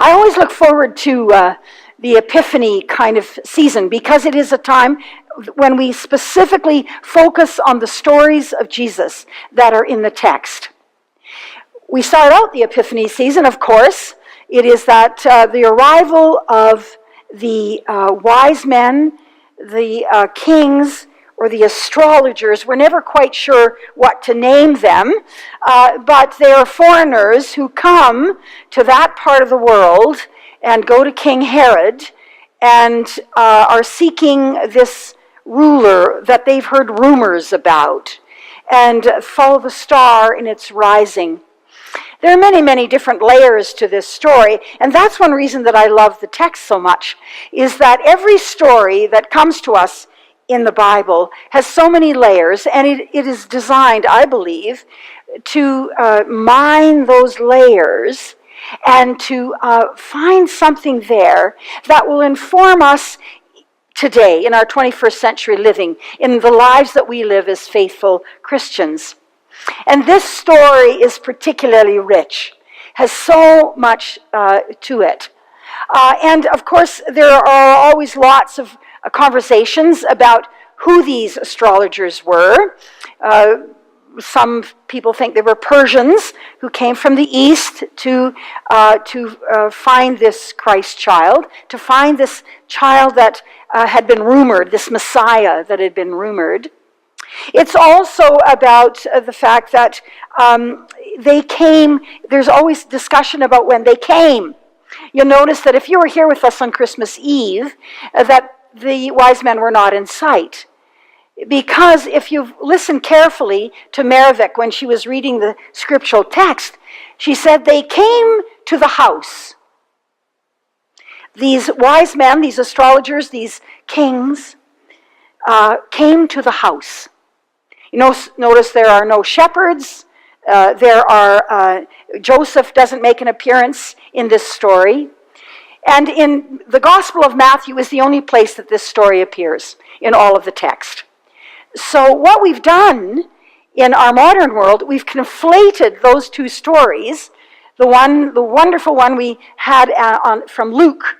I always look forward to the Epiphany kind of season because it is a time when we specifically focus on the stories of Jesus that are in the text. We start out the Epiphany season, of course. It is that the arrival of the wise men, the kings, or the astrologers. We're never quite sure what to name them, but they are foreigners who come to that part of the world and go to King Herod and are seeking this ruler that they've heard rumors about and follow the star in its rising. There are many, many different layers to this story, and that's one reason that I love the text so much, is that every story that comes to us in the Bible has so many layers, and it is designed, I believe, to mine those layers and to find something there that will inform us today in our 21st century living, in the lives that we live as faithful Christians. And this story is particularly rich, has so much to it. And of course, there are always lots of conversations about who these astrologers were. Some people think they were Persians who came from the east to find this Christ child, to find this child that had been rumored, this Messiah that had been rumored. It's also about the fact that they came, there's always discussion about when they came. You'll notice that if you were here with us on Christmas Eve, that the wise men were not in sight. Because if you've listened carefully to Merivik when she was reading the scriptural text, she said they came to the house. These wise men, these astrologers, these kings, came to the house. You notice there are no shepherds. Joseph doesn't make an appearance in this story. And in the Gospel of Matthew is the only place that this story appears in all of the text. So what we've done in our modern world, we've conflated those two stories. The wonderful one we had from Luke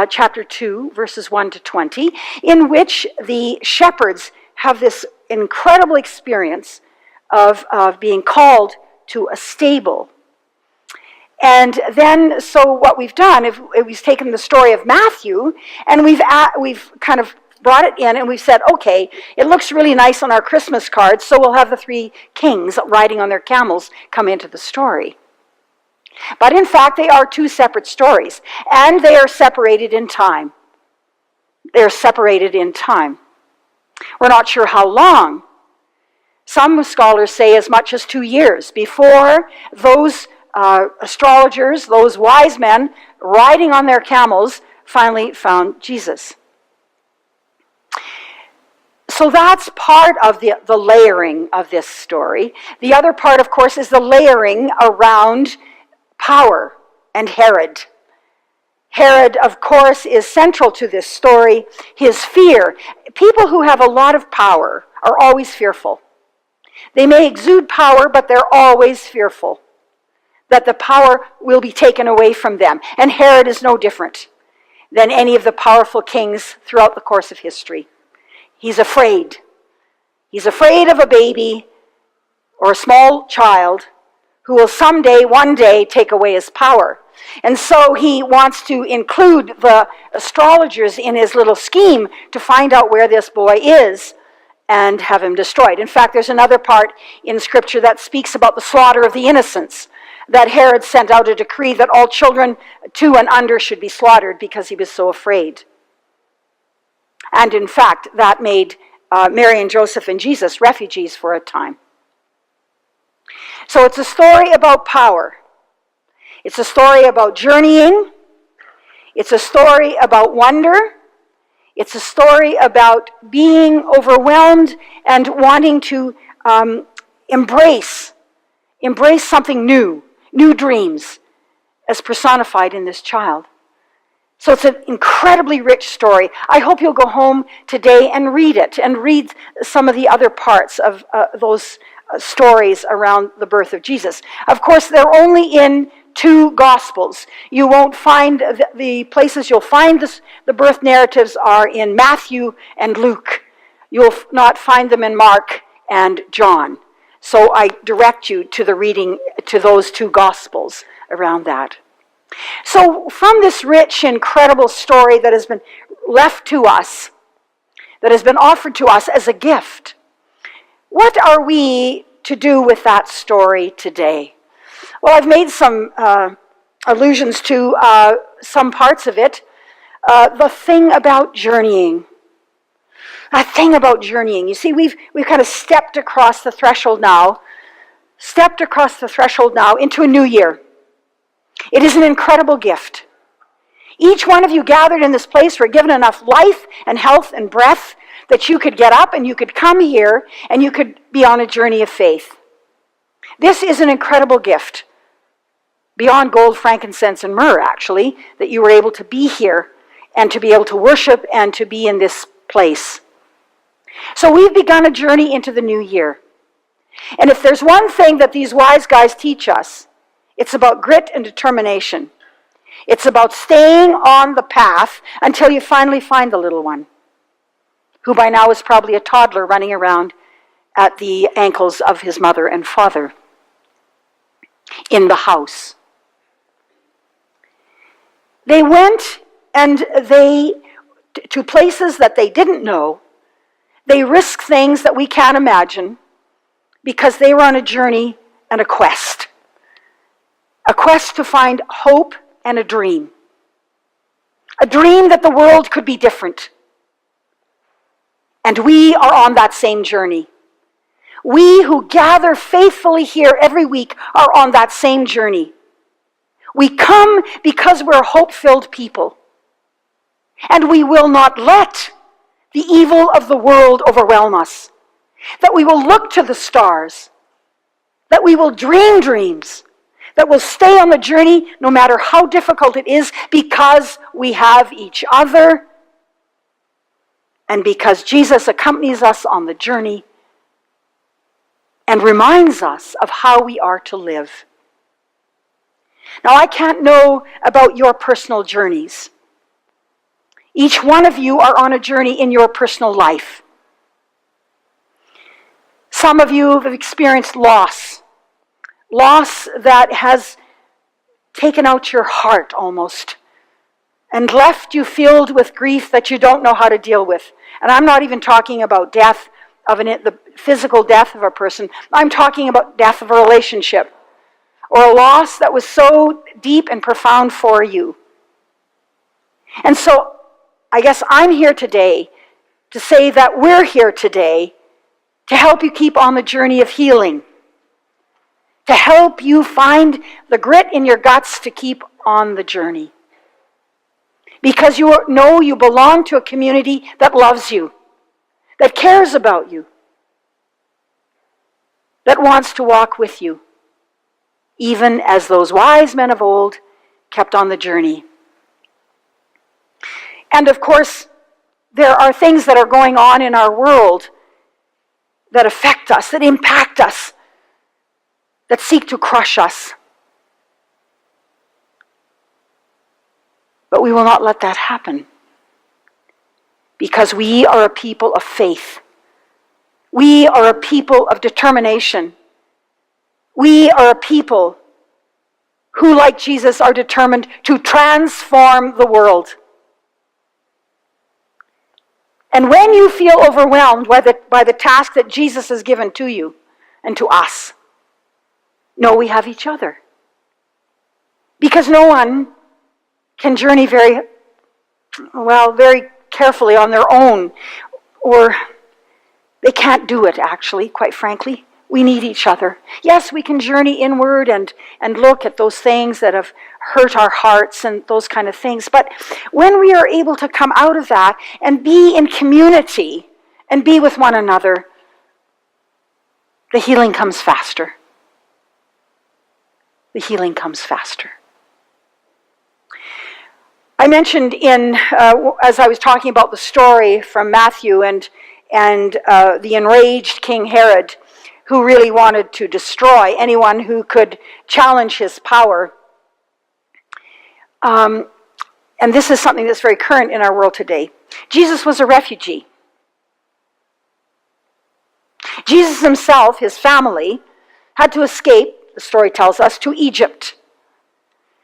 chapter 2, verses 1 to 20, in which the shepherds have this incredible experience of being called to a stable. And then, so what we've done, if we've taken the story of Matthew, and we've kind of brought it in, and we've said, okay, it looks really nice on our Christmas cards, so we'll have the three kings riding on their camels come into the story. But in fact, they are two separate stories, and they are separated in time. They're separated in time. We're not sure how long. Some scholars say as much as 2 years before those astrologers, those wise men riding on their camels, finally found Jesus. So that's part of the layering of this story. The other part, of course, is the layering around power and Herod. Herod, of course, is central to this story. His fear. People who have a lot of power are always fearful. They may exude power, but they're always fearful that the power will be taken away from them. And Herod is no different than any of the powerful kings throughout the course of history. He's afraid. He's afraid of a baby or a small child who will someday, one day, take away his power. And so he wants to include the astrologers in his little scheme to find out where this boy is and have him destroyed. In fact, there's another part in Scripture that speaks about the slaughter of the innocents, that Herod sent out a decree that all children 2 and under should be slaughtered because he was so afraid. And in fact, that made Mary and Joseph and Jesus refugees for a time. So it's a story about power. It's a story about journeying. It's a story about wonder. It's a story about being overwhelmed and wanting to embrace something new dreams, as personified in this child. So it's an incredibly rich story. I hope you'll go home today and read it, and read some of the other parts of those stories around the birth of Jesus. Of course, they're only in two Gospels. You won't find the places you'll find the birth narratives are in Matthew and Luke. You'll not find them in Mark and John. So I direct you to the reading to those two Gospels around that. So from this rich, incredible story that has been left to us, that has been offered to us as a gift, what are we to do with that story today? Well, I've made some allusions to some parts of it. The thing about journeying. A thing about journeying. You see, we've kind of stepped across the threshold now into a new year. It is an incredible gift. Each one of you gathered in this place were given enough life and health and breath that you could get up and you could come here and you could be on a journey of faith. This is an incredible gift. Beyond gold, frankincense, and myrrh, actually, that you were able to be here and to be able to worship and to be in this place. So we've begun a journey into the new year. And if there's one thing that these wise guys teach us, it's about grit and determination. It's about staying on the path until you finally find the little one, who by now is probably a toddler running around at the ankles of his mother and father in the house. They went and to places that they didn't know. They risked things that we can't imagine because they were on a journey and a quest. A quest to find hope and a dream. A dream that the world could be different. And we are on that same journey. We who gather faithfully here every week are on that same journey. We come because we're hope-filled people. And we will not let the evil of the world overwhelm us. That we will look to the stars. That we will dream dreams. That we'll stay on the journey no matter how difficult it is because we have each other and because Jesus accompanies us on the journey and reminds us of how we are to live. Now, I can't know about your personal journeys. Each one of you are on a journey in your personal life. Some of you have experienced loss that has taken out your heart almost and left you filled with grief that you don't know how to deal with. And I'm not even talking about death the physical death of a person. I'm talking about death of a relationship or a loss that was so deep and profound for you. And so I guess I'm here today to say that we're here today to help you keep on the journey of healing, to help you find the grit in your guts to keep on the journey. Because you know you belong to a community that loves you, that cares about you, that wants to walk with you, even as those wise men of old kept on the journey. And of course, there are things that are going on in our world that affect us, that impact us, that seek to crush us. But we will not let that happen because we are a people of faith. We are a people of determination. We are a people who, like Jesus, are determined to transform the world. And when you feel overwhelmed by the task that Jesus has given to you and to us, know we have each other. Because no one can journey very carefully on their own, or they can't do it, actually, quite frankly. We need each other. Yes, we can journey inward and look at those things that have hurt our hearts and those kind of things. But when we are able to come out of that and be in community and be with one another, the healing comes faster. The healing comes faster. I mentioned as I was talking about the story from Matthew and the enraged King Herod, who really wanted to destroy anyone who could challenge his power. And this is something that's very current in our world today. Jesus was a refugee. Jesus himself, his family, had to escape, the story tells us, to Egypt,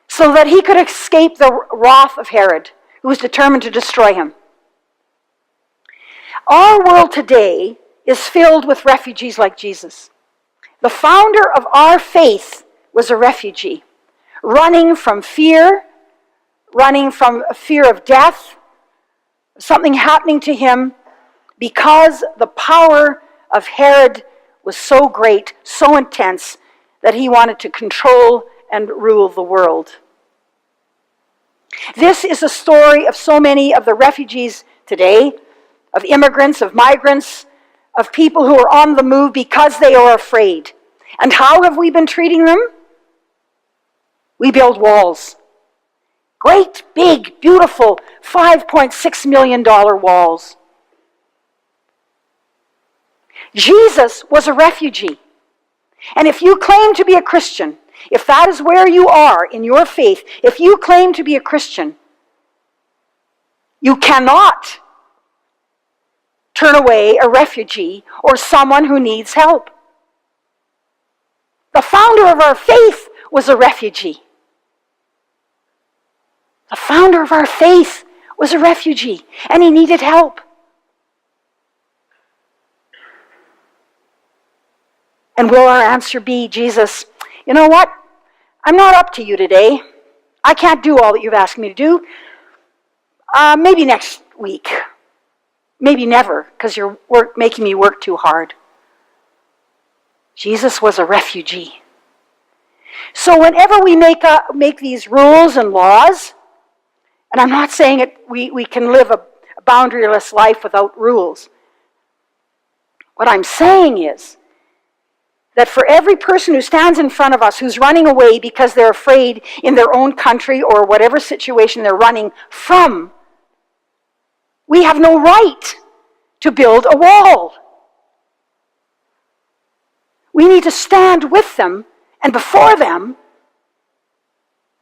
so that he could escape the wrath of Herod, who was determined to destroy him. Our world today is filled with refugees like Jesus. The founder of our faith was a refugee, running from fear, running from a fear of death, something happening to him, because the power of Herod was so great, so intense, that he wanted to control and rule the world. This is a story of so many of the refugees today, of immigrants, of migrants, of people who are on the move because they are afraid. And how have we been treating them? We build walls. Great, big, beautiful, $5.6 million walls. Jesus was a refugee. And if you claim to be a Christian, if that is where you are in your faith, if you claim to be a Christian, you cannot turn away a refugee or someone who needs help. The founder of our faith was a refugee. The founder of our faith was a refugee, and he needed help. And will our answer be, Jesus, you know what? I'm not up to you today. I can't do all that you've asked me to do. Maybe next week. Maybe never, because you're making me work too hard. Jesus was a refugee. So whenever we make these rules and laws, and I'm not saying we can live a boundaryless life without rules. What I'm saying is that for every person who stands in front of us who's running away because they're afraid in their own country or whatever situation they're running from, we have no right to build a wall. We need to stand with them and before them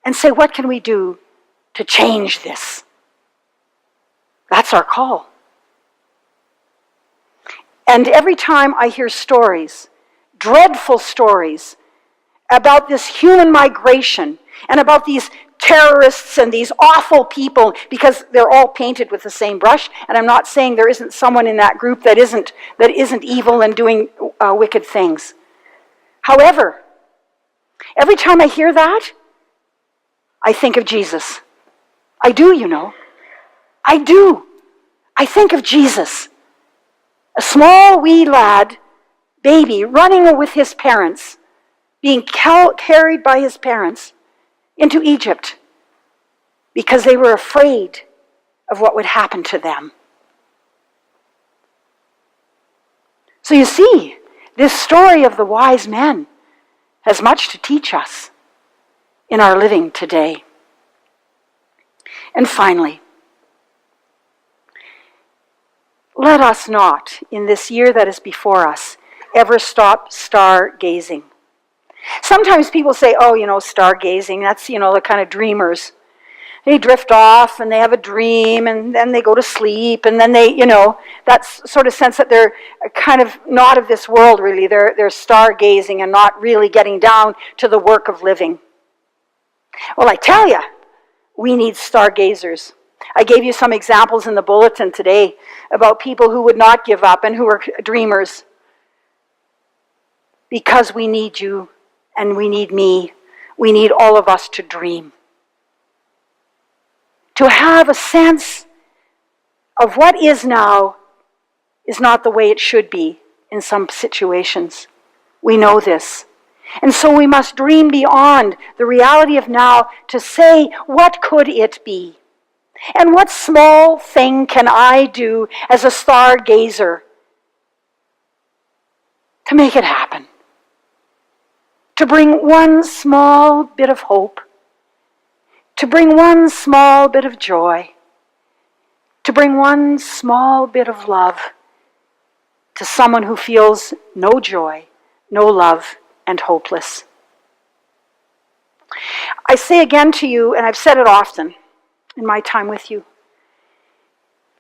and say, what can we do to change this? That's our call. And every time I hear stories, dreadful stories, about this human migration and about these terrorists and these awful people, because they're all painted with the same brush, and I'm not saying there isn't someone in that group that isn't evil and doing wicked things. However, every time I hear that, I think of Jesus. I do, you know. I do. I think of Jesus. A small wee lad, baby, running with his parents, being carried by his parents into Egypt because they were afraid of what would happen to them. So you see, this story of the wise men has much to teach us in our living today. And finally, let us not, in this year that is before us, ever stop stargazing. Sometimes people say, oh, stargazing, that's, the kind of dreamers. They drift off and they have a dream and then they go to sleep and then they, that sort of sense that they're kind of not of this world really. They're stargazing and not really getting down to the work of living. Well, I tell you, we need stargazers. I gave you some examples in the bulletin today about people who would not give up and who are dreamers. Because we need you and we need me. We need all of us to dream. To have a sense of what is now is not the way it should be in some situations. We know this. And so we must dream beyond the reality of now to say, what could it be? And what small thing can I do as a stargazer to make it happen? To bring one small bit of hope, to bring one small bit of joy, to bring one small bit of love to someone who feels no joy, no love, and hopeless. I say again to you, and I've said it often in my time with you,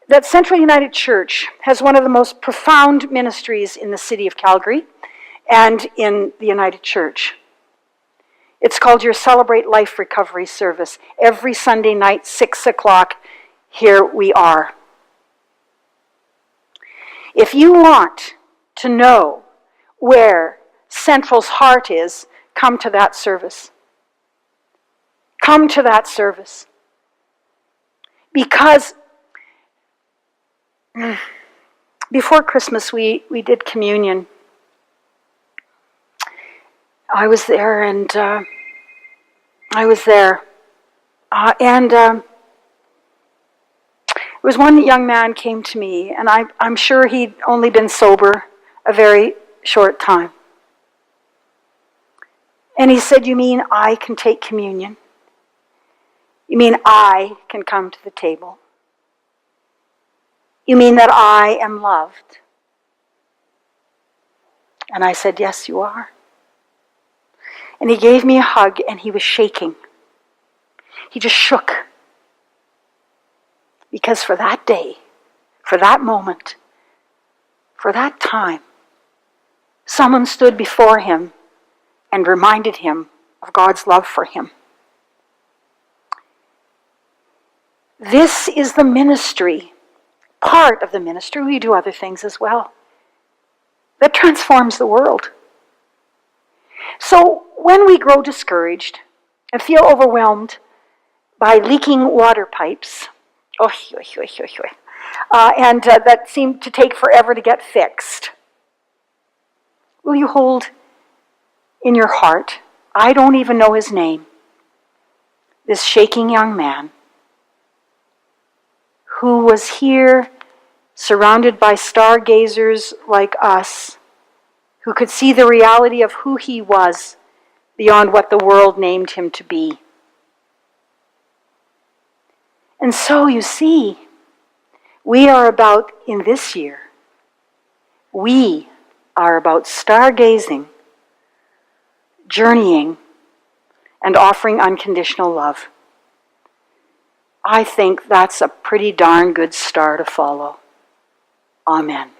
that Central United Church has one of the most profound ministries in the city of Calgary and in the United Church. It's called your Celebrate Life Recovery service. Every Sunday night, 6 o'clock, here we are. If you want to know where Central's heart is, come to that service. Come to that service. Because before Christmas, we did communion. I was there, and there was one young man came to me, and I'm sure he'd only been sober a very short time. And he said, "You mean I can take communion? You mean I can come to the table? You mean that I am loved?" And I said, "Yes, you are." And he gave me a hug, and he was shaking. He just shook. Because for that day, for that moment, for that time, someone stood before him and reminded him of God's love for him. This is the ministry, part of the ministry. We do other things as well, that transforms the world. So when we grow discouraged and feel overwhelmed by leaking water pipes, that seem to take forever to get fixed, will you hold in your heart, I don't even know his name, this shaking young man who was here surrounded by stargazers like us, who could see the reality of who he was beyond what the world named him to be. And so you see, we are about, in this year, we are about stargazing, journeying, and offering unconditional love. I think that's a pretty darn good star to follow. Amen.